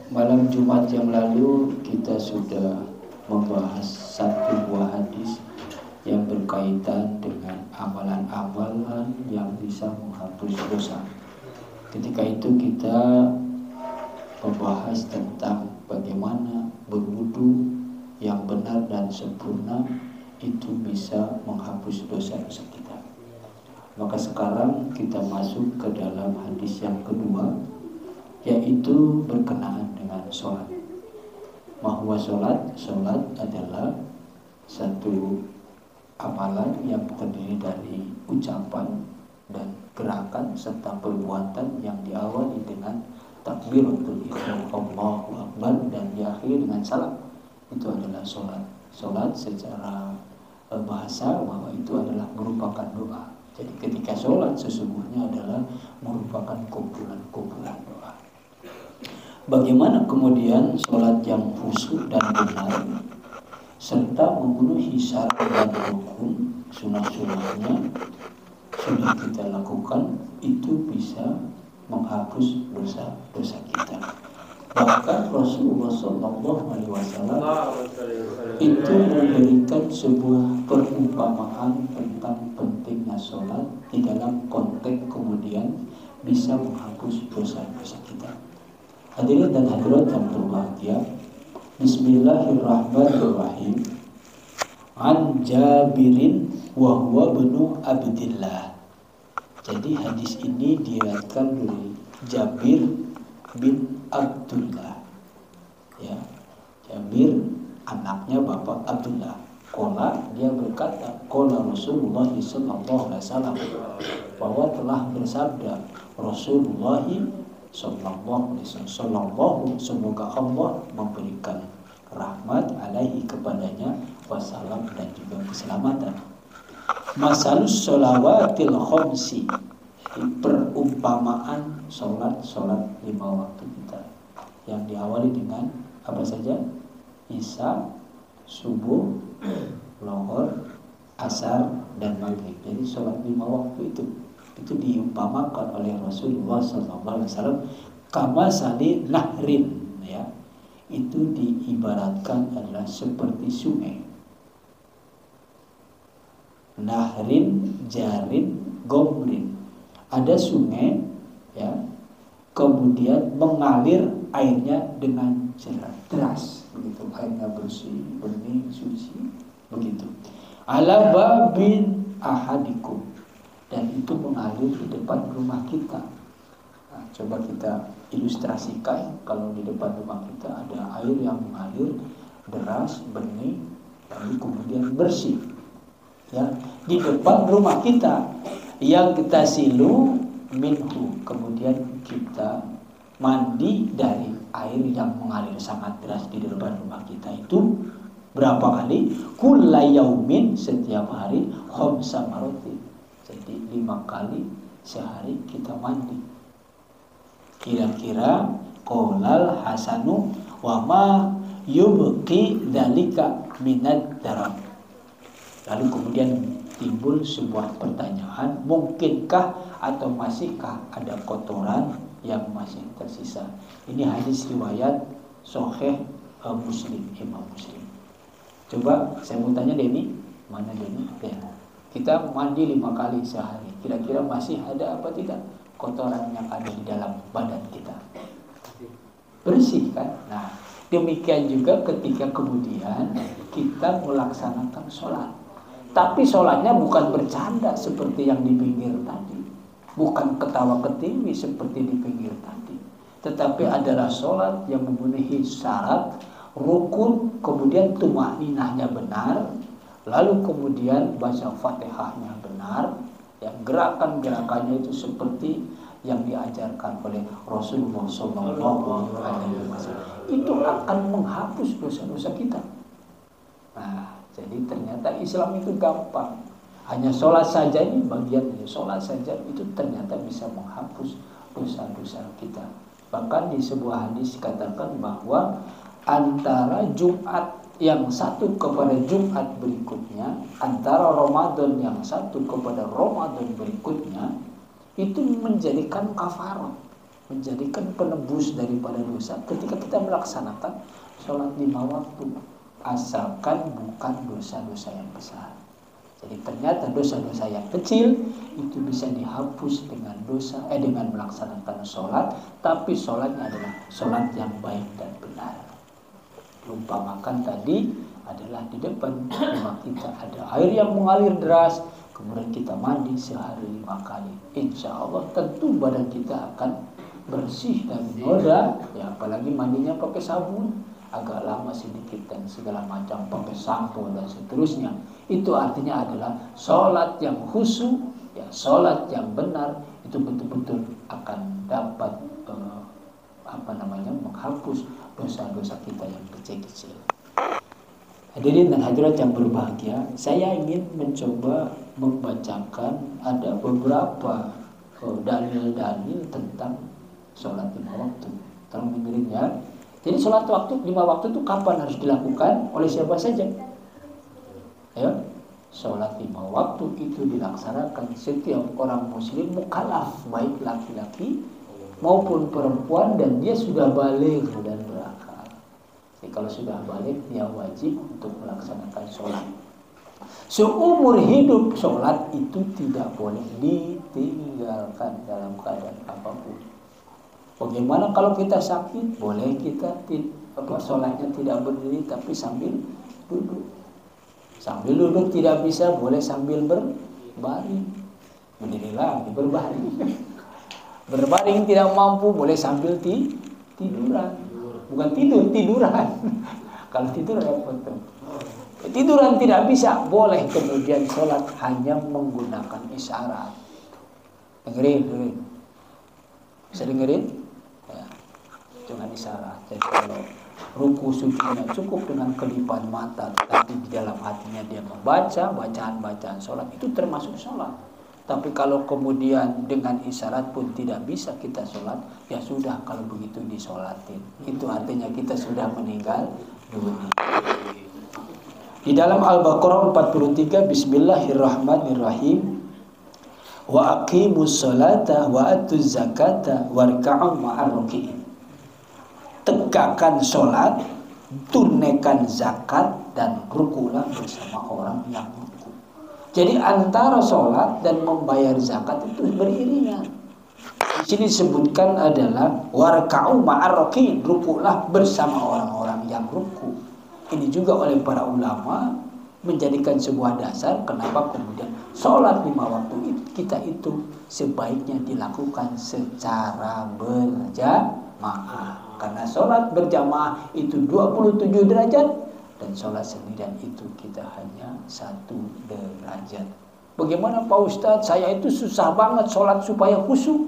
Malam Jumat yang lalu kita sudah membahas satu buah hadis yang berkaitan dengan amalan-amalan yang bisa menghapus dosa. Ketika itu kita membahas tentang bagaimana berwudu yang benar dan sempurna itu bisa menghapus dosa-dosa kita. Maka sekarang kita masuk ke dalam hadis yang kedua, yaitu berkenaan dengan sholat. Bahwa sholat adalah satu amalan yang terdiri dari ucapan dan gerakan serta perbuatan yang diawali dengan takbiratul ihram Allahu Akbar dan diakhiri dengan salam. Itu adalah sholat. Sholat secara bahasa bahwa itu adalah merupakan doa. Jadi ketika sholat sesungguhnya adalah merupakan kumpulan-kumpulan doa. Bagaimana kemudian sholat yang khusyuk dan benar serta memenuhi syarat dan rukun sunnah-sunnahnya sudah kita lakukan, itu bisa menghapus dosa-dosa kita. Bahkan Rasulullah SAW itu memberikan sebuah perumpamaan tentang pentingnya sholat di dalam konteks kemudian bisa menghapus dosa-dosa kita. Hadirin dan hadirat yang berbahagia, Bismillahirrahmanirrahim. An Jabirin wa huwa ibnu Abdillah. Jadi hadis ini diriwayatkan dari Jabir bin Abdullah. Ya, Jabir anaknya Bapak Abdullah. Qala, dia berkata, qala Rasulullah sallallahu alaihi wasallam, bahwa telah bersabda Rasulullah sallallahu alaihi wasallam, semoga Allah memberikan rahmat alaihi kepadanya wassalam dan juga keselamatan. Masalus sholawatil khamsi, perumpamaan sholat lima waktu kita yang diawali dengan apa saja? Isya, subuh, lohor, asar dan maghrib. Jadi sholat lima waktu itu diumpamakan oleh Rasulullah SAW kama sali nahrin, ya, itu diibaratkan adalah seperti sungai. Nahrin, jarin, gomrin. Ada sungai, ya, kemudian mengalir airnya dengan deras, begitu, airnya bersih, bening, suci, begitu. Ala babin ahadikum, dan itu mengalir di depan rumah kita. Nah, coba kita ilustrasikan, kalau di depan rumah kita ada air yang mengalir deras, bening, lalu kemudian bersih, ya, di depan rumah kita yang kita silu minhu, kemudian kita mandi dari air yang mengalir sangat deras di depan rumah kita itu berapa kali? Kulla yaumin, setiap hari, khamsa maratin. Jadi 5 kali sehari kita mandi. Kira-kira qolal hasanu wa ma yubqi dzalika minad daram. Lalu kemudian timbul sebuah pertanyaan, mungkinkah atau masihkah ada kotoran yang masih tersisa? Ini hadis riwayat Sahih Muslim, Imam Muslim. Coba saya mau tanya Denny, mana Denny? Ya. Kita mandi 5 kali sehari, kira-kira masih ada apa tidak kotoran yang ada di dalam badan kita? Bersih kan? Nah, demikian juga ketika kemudian kita melaksanakan sholat. Tapi sholatnya bukan bercanda seperti yang di pinggir tadi, bukan ketawa ketiwi seperti di pinggir tadi, tetapi adalah sholat yang memenuhi syarat, rukun, kemudian tumaninahnya benar, lalu kemudian baca Fatihahnya benar, ya, gerakan-gerakannya itu seperti yang diajarkan oleh Rasulullah SAW. Itu akan menghapus dosa-dosa kita. Nah, jadi ternyata Islam itu gampang. Hanya sholat saja, ini bagiannya. Sholat saja itu ternyata bisa menghapus dosa-dosa kita. Bahkan di sebuah hadis dikatakan bahwa antara Jumat yang satu kepada Jumat berikutnya, antara Ramadan yang satu kepada Ramadan berikutnya, itu menjadikan kafarat. menjadikan penebus daripada dosa ketika kita melaksanakan sholat 5 waktu, asalkan bukan dosa-dosa yang besar. Jadi ternyata dosa-dosa yang kecil itu bisa dihapus dengan dengan melaksanakan sholat, tapi sholatnya adalah sholat yang baik dan benar. Umpamakan tadi adalah di depan rumah kita ada air yang mengalir deras, kemudian kita mandi sehari 5 kali. Insya Allah tentu badan kita akan bersih dari noda, ya apalagi mandinya pakai sabun, agak lama sedikit dan segala macam, pakai sampo dan seterusnya. Itu artinya adalah sholat yang khusyuk, ya sholat yang benar, itu betul-betul akan dapat menghapus dosa-dosa kita yang kecil-kecil. Hadirin dan hadirat yang berbahagia, saya ingin mencoba membacakan ada beberapa dalil-dalil tentang sholat 5 waktu. Tolong dengerin ya. Jadi sholat 5 waktu itu kapan harus dilakukan? Oleh siapa saja? Ya, sholat 5 waktu itu dilaksanakan setiap orang muslim mukallaf, baik laki-laki maupun perempuan, dan dia sudah baligh dan berakal. Jadi kalau sudah baligh, dia wajib untuk melaksanakan sholat. Seumur hidup sholat itu tidak boleh ditinggalkan dalam keadaan apapun. Bagaimana kalau kita sakit? Boleh kita sholatnya tidak berdiri tapi sambil duduk. Sambil duduk tidak bisa, boleh sambil berbaring. Berdiri lagi, berbaring. Berbaring tidak mampu, boleh sambil tiduran. Bukan tiduran. Kalau tidur repot. Tiduran tidak bisa, boleh kemudian sholat hanya menggunakan isyarat. Dengerin. Bisa dengerin? Ya, dengan isyarat. Jadi kalau ruku sujudnya cukup dengan kedipan mata, tetapi di dalam hatinya dia membaca bacaan-bacaan sholat, itu termasuk sholat. Tapi kalau kemudian dengan isyarat pun tidak bisa kita sholat, ya sudah, kalau begitu disolatin. Itu artinya kita sudah meninggal dunia. Di dalam Al-Baqarah 43, Bismillahirrahmanirrahim. Wa aqimus sholata wa atuz zakata warka'u ma'ar raki'in. Tegakkan sholat, tunaikan zakat, dan rukulah bersama orang yang ruku. Jadi antara sholat dan membayar zakat itu beriringan. Di sini disebutkan adalah warka'u ma'ar raki'in, rukulah bersama orang-orang yang ruku. Ini juga oleh para ulama menjadikan sebuah dasar kenapa kemudian sholat 5 waktu kita itu sebaiknya dilakukan secara berjamaah. Karena sholat berjamaah itu 27 derajat dan sholat sendirian itu kita hanya 1 derajat. Bagaimana Pak Ustadz? Saya itu susah banget sholat supaya khusyuk.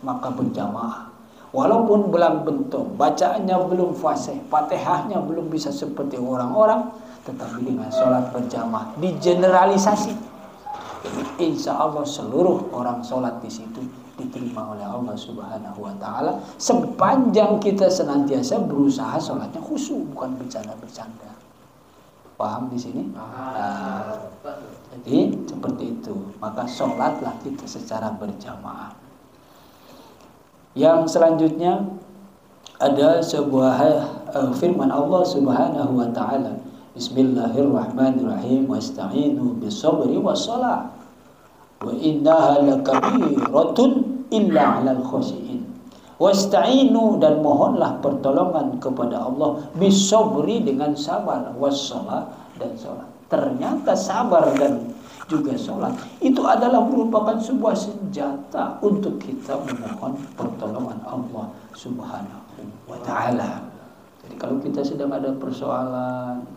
Maka berjamaah. Walaupun belang bentong, bacaannya belum fasih, Fatihahnya belum bisa seperti orang-orang, tetapi dengan sholat berjamaah digeneralisasi. Insya Allah seluruh orang sholat di situ diterima oleh Allah Subhanahu Wa Taala sepanjang kita senantiasa berusaha sholatnya khusyuk, bukan bercanda-bercanda. Paham di sini? Jadi seperti itu. Maka sholatlah kita secara berjamaah. Yang selanjutnya ada sebuah firman Allah Subhanahu Wa Taala. Bismillahirrahmanirrahim. Wasta'inu bis-sabri was-shalah. Wa innaha lakabiratun illa 'alal khashi'in. Wasta'inu, dan mohonlah pertolongan kepada Allah, bis-sabri dengan sabar, was-shalah dan salat. Ternyata sabar dan juga sholat itu adalah merupakan sebuah senjata untuk kita memohon pertolongan Allah Subhanahu Wa Taala. Jadi kalau kita sedang ada persoalan,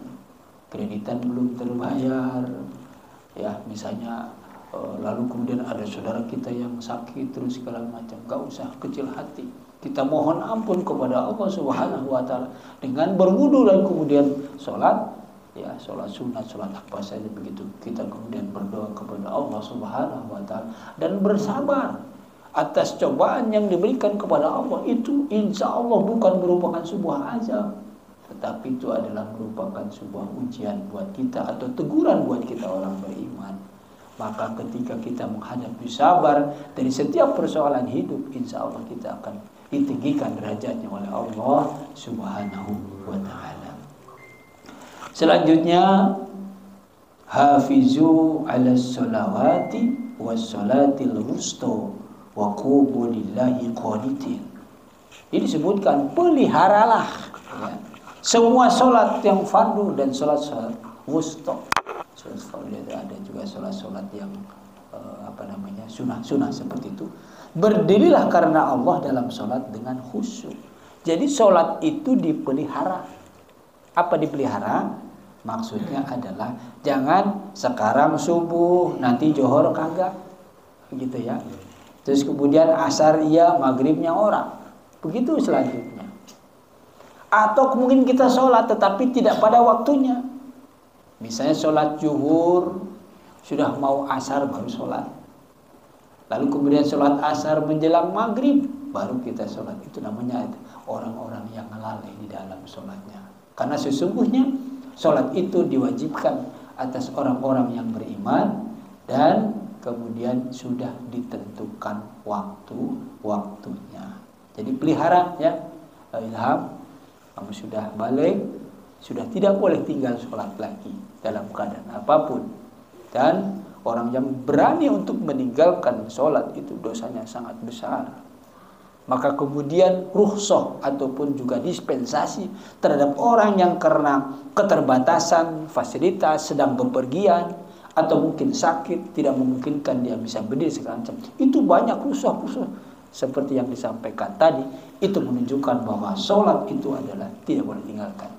kreditan belum terbayar, ya misalnya, lalu kemudian ada saudara kita yang sakit terus segala macam, gak usah kecil hati. Kita mohon ampun kepada Allah Subhanahu Wa Taala dengan berwudu dan kemudian sholat. Ya, sholat sunat, sholat apa saja begitu. Kita kemudian berdoa kepada Allah Subhanahu Wa Taala dan bersabar atas cobaan yang diberikan kepada Allah. Itu insya Allah bukan merupakan sebuah azab, tetapi itu adalah merupakan sebuah ujian buat kita atau teguran buat kita orang beriman. Maka ketika kita menghadapi sabar dari setiap persoalan hidup, insya Allah kita akan ditinggikan derajatnya oleh Allah Subhanahu wa ta'ala. Selanjutnya, hafizu ala sholawati was sholatil wusta wa qumu lillahi qanitin. Ini disebutkan peliharalah ya, semua sholat yang fardu dan sholat wusta. Sholat fardu ada juga sholat yang sunnah seperti itu. Berdirilah karena Allah dalam sholat dengan khusyuk. Jadi sholat itu dipelihara. Apa dipelihara? Maksudnya adalah jangan sekarang subuh nanti johor kagak, begitu ya. Terus kemudian asar iya, maghribnya orang. Begitu selanjutnya. Atau mungkin kita sholat tetapi tidak pada waktunya. Misalnya sholat zuhur, sudah mau asar baru sholat. Lalu kemudian sholat asar menjelang maghrib, baru kita sholat. Itu namanya orang-orang yang lalai di dalam sholatnya. Karena sesungguhnya sholat itu diwajibkan atas orang-orang yang beriman dan kemudian sudah ditentukan waktu-waktunya. Jadi pelihara ya, Ilham, kamu sudah balik, sudah tidak boleh tinggal sholat lagi dalam keadaan apapun. Dan orang yang berani untuk meninggalkan sholat itu dosanya sangat besar. Maka kemudian rukhsah ataupun juga dispensasi terhadap orang yang karena keterbatasan fasilitas sedang bepergian atau mungkin sakit tidak memungkinkan dia bisa berdiri segala macam. Itu banyak rukhsah seperti yang disampaikan tadi, itu menunjukkan bahwa sholat itu adalah tidak boleh tinggalkan.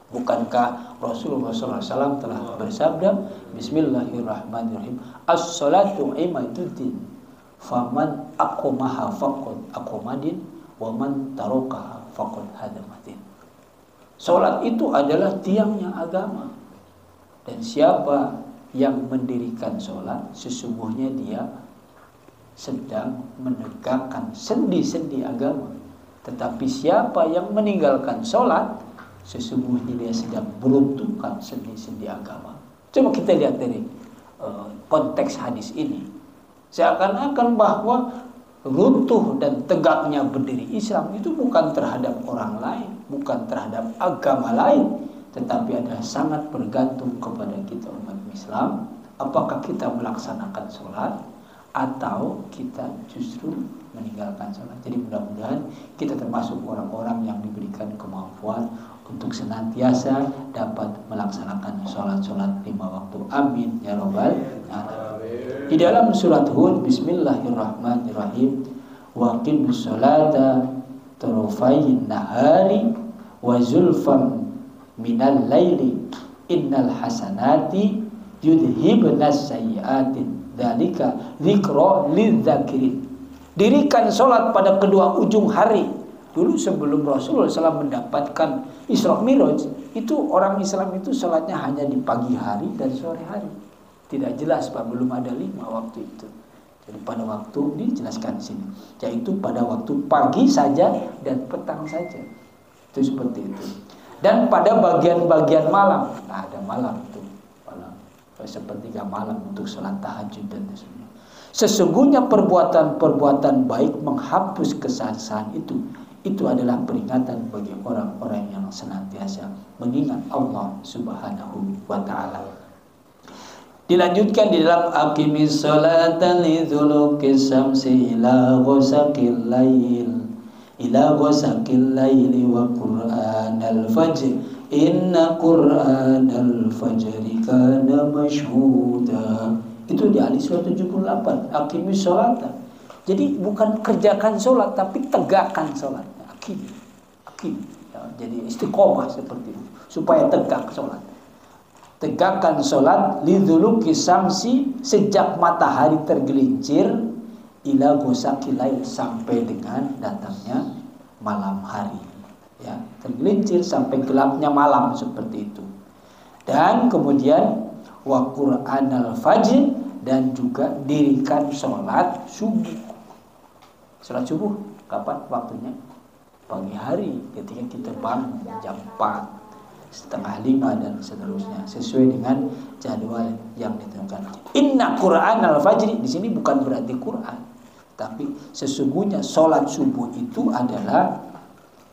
Bukankah Rasulullah SAW telah bersabda, Bismillahirrahmanirrahim, as-salatu imaduddin, faman aqomaha faqad aqomadin, wa man tarokaha faqad hadamadin. Sholat itu adalah tiangnya agama. Dan siapa yang mendirikan sholat, sesungguhnya dia sedang menegakkan sendi-sendi agama. Tetapi siapa yang meninggalkan sholat, sesungguhnya dia sedang meruntuhkan sendi-sendi agama. Coba kita lihat dari konteks hadis ini. Seakan-akan bahwa runtuh dan tegaknya berdiri Islam itu bukan terhadap orang lain, bukan terhadap agama lain, tetapi adalah sangat bergantung kepada kita umat Islam. Apakah kita melaksanakan sholat atau kita justru meninggalkan sholat. Jadi mudah-mudahan kita termasuk orang-orang yang diberikan kemampuan untuk senantiasa dapat melaksanakan sholat-sholat 5 waktu. Amin ya rabbal alamin. Di dalam surat Hud, Bismillahirrahmanirrahim, wa qimus sholata tarafayn nahari wa zulfan minal laili innal hasanati yudhibnas sayyi'atin dzalika dzikra lidzakirin. Dirikan sholat pada kedua ujung hari. Dulu sebelum Rasulullah SAW mendapatkan Isra Mi'raj, itu orang Islam itu sholatnya hanya di pagi hari dan sore hari. Tidak jelas Pak, belum ada 5 waktu itu. Jadi pada waktu dijelaskan di sini, yaitu pada waktu pagi saja dan petang saja. Itu seperti itu. Dan pada bagian-bagian malam, nah ada malam itu, sepertiga malam untuk sholat tahajud dan sebagainya. Sesungguhnya perbuatan-perbuatan baik menghapus kesalahan itu adalah peringatan bagi orang-orang yang senantiasa mengingat Allah Subhanahu wa ta'ala. Dilanjutkan di dalam aqimis sholata lidzuluqis syamsi ila ghasaqil laili wa qur'anal fajr inna qur'anal fajri kana mashhuda. Itu di Ali surah 78, aqimis sholata. Jadi bukan kerjakan sholat tapi tegakkan sholat. Aqim. Ya, jadi istiqomah seperti itu supaya tegak sholat. Tegakkan sholat lidzuluqis syamsi, sejak matahari tergelincir, ila ghasaqil lail, sampai dengan datangnya malam hari. Ya, tergelincir sampai gelapnya malam seperti itu. Dan kemudian wa qur'anal fajr, dan juga dirikan sholat subuh. Sholat subuh kapan waktunya? Pagi hari ketika kita bangun jam 4. 4:30 dan seterusnya sesuai dengan jadwal yang ditentukan. Inna Qur'an al-fajri di sini bukan berarti Quran, tapi sesungguhnya sholat subuh itu adalah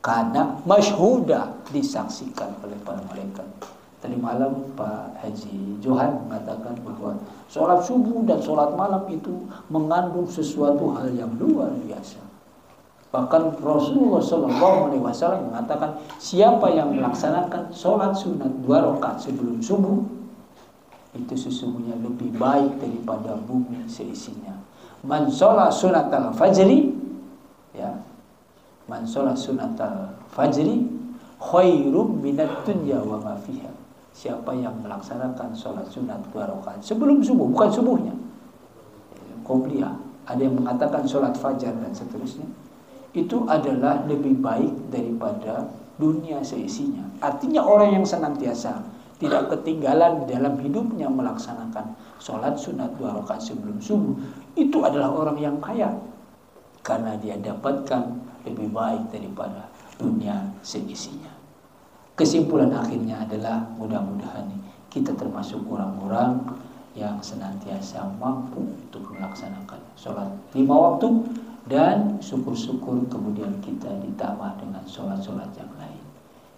karena masyhuda, disaksikan oleh para malaikat. Tadi malam Pak Haji Johan mengatakan bahwa sholat subuh dan sholat malam itu mengandung sesuatu hal yang luar biasa. Bahkan Rasulullah SAW mengatakan siapa yang melaksanakan sholat sunat 2 rakaat sebelum subuh itu sesungguhnya lebih baik daripada bumi seisinya. Man sholat sunat al-fajri, ya, man sholat sunat al-fajri khairum minat dunya wa ma fiha. Siapa yang melaksanakan sholat sunat 2 rakaat sebelum subuh, bukan subuhnya, qobliyah. Ada yang mengatakan sholat fajar dan seterusnya, itu adalah lebih baik daripada dunia seisinya. Artinya orang yang senantiasa tidak ketinggalan dalam hidupnya melaksanakan sholat sunat 2 rakaat sebelum subuh, itu adalah orang yang kaya, karena dia dapatkan lebih baik daripada dunia seisinya. Kesimpulan akhirnya adalah mudah-mudahan kita termasuk orang-orang yang senantiasa mampu untuk melaksanakan sholat 5 waktu, dan syukur-syukur kemudian kita ditambah dengan sholat-sholat yang lain.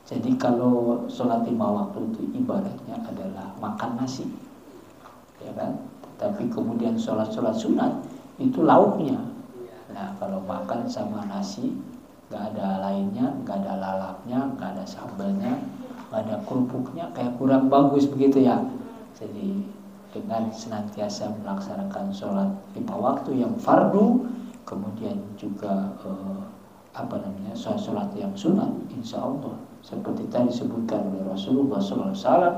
Jadi kalau sholat 5 waktu itu ibaratnya adalah makan nasi, ya kan? Tapi kemudian sholat-sholat sunat itu lauknya. Nah kalau makan sama nasi, nggak ada lainnya, nggak ada lalapnya, nggak ada sambalnya, nggak ada kerupuknya, kayak kurang bagus begitu ya. Jadi dengan senantiasa melaksanakan sholat 5 waktu yang fardu, kemudian juga sholat yang sunat, insya Allah seperti tadi disebutkan oleh Rasulullah SAW,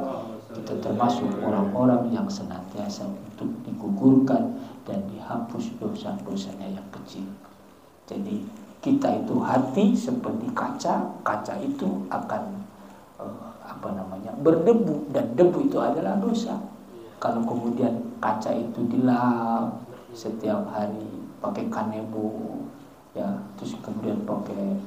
kita termasuk orang-orang yang senantiasa untuk digugurkan dan dihapus dosa-dosanya yang kecil. Jadi kita itu hati seperti kaca, kaca itu akan berdebu, dan debu itu adalah dosa. Kalau kemudian kaca itu dilap setiap hari pakai kanebo, ya, terus kemudian pakai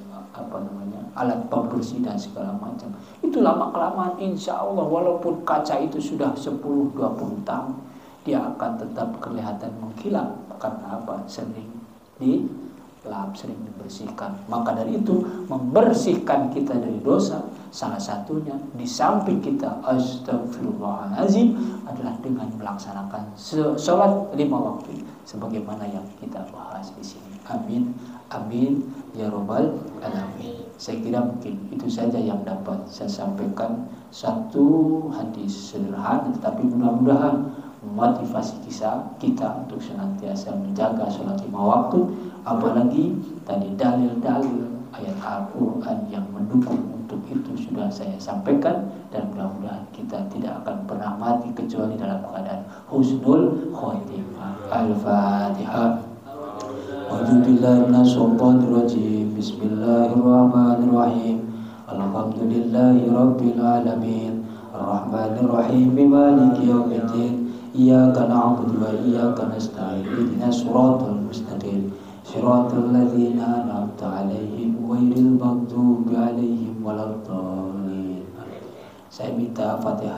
alat pembersih dan segala macam, itu lama kelamaan insya Allah walaupun kaca itu sudah 10-20 tahun, dia akan tetap kelihatan mengkilap. Karena apa? Sering dilap, sering dibersihkan. Maka dari itu membersihkan kita dari dosa, salah satunya di samping kita astagfirullahaladzim adalah dengan melaksanakan sholat 5 waktu sebagaimana yang kita bahas di sini. Amin, amin ya robbal alamin. Saya kira mungkin itu saja yang dapat saya sampaikan. Satu hadis sederhana tetapi mudah-mudahan memotivasi kita untuk senantiasa menjaga sholat 5 waktu. Apalagi tadi dalil-dalil ayat Al-Quran yang mendukung untuk itu sudah saya sampaikan, dan mudah-mudahan kita tidak akan pernah mati kecuali dalam keadaan husnul khotimah. Al-Fatihah. A'udzubillahi minasyaitonir rajim. Bismillahirrahmanirrahim. Alhamdulillahi rabbil alamin. Arrahmanir rahim. Maliki yaumiddin. Iyyaka na'budu wa iyyaka nasta'in. Ihdinas siratal mustaqim. Siratal ladzina an'amta 'alaihim ghairil maghdubi 'alaihim waladdallin. Saya minta Fatihah